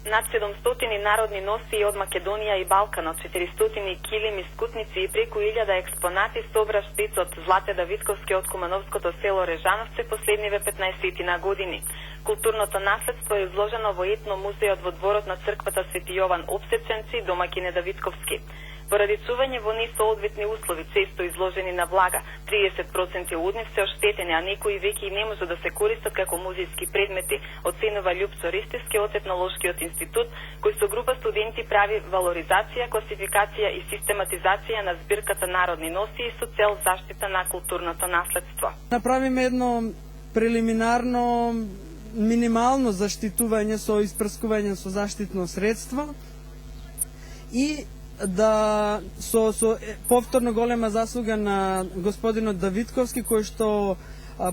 Над 700 народни носи од Македонија и Балканот, 400 килими, скутници и преку 1000 експонати собра штицот Злате Давидковски од кумановското село Режановце последниве 15 години. Културното наследство е изложено во етно музеот во дворот на црквата Свети Јован Опсеченци, домаќин е Давидковски. Поради чување во несоодветни услови, често изложени на влага, 30% од нив се оштетени, а некои веќе и не може да се користат како музејски предмети, оценува Љупцо Ристевски од Етнолошкиот институт, кој со група студенти прави валоризација, класификација и систематизација на збирката народни носи со цел заштита на културното наследство. Направиме едно прелиминарно минимално заштитување со испрскување со заштитно средство и да со повторно голема заслуга на господинот Давидковски, кој што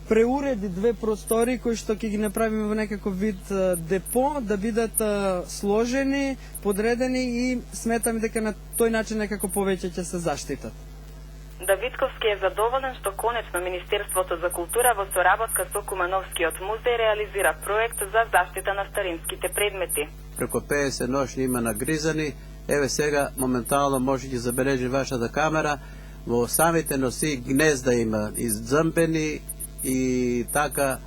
преуреди две простори кои што ќе ги направиме во некаков вид депо, да бидат сложени, подредени и сметаме дека на тој начин некако повеќе ќе се заштитат. Давидковски е задоволен што конечно Министерството за култура во соработка со Кумановскиот музеј реализира проект за заштита на старинските предмети. Преку 50 ношни има нагризани. Еве сега моментално може да забележи вашата камера, во самите носи гнезда има иззъмбени и така.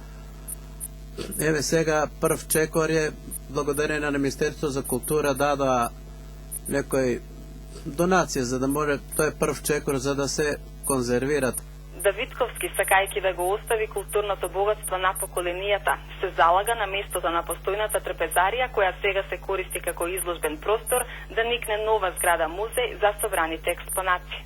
Еве сега прв чекор е благодарение на Министерство за култура дадоа некој донација за да може тој прв чекор за да се конзервират. Давидковски, сакајќи да го остави културното богатство на поколенијата, се залага на местото на постојната трпезарија, која сега се користи како изложбен простор, да никне нова зграда музеј за собраните експонати.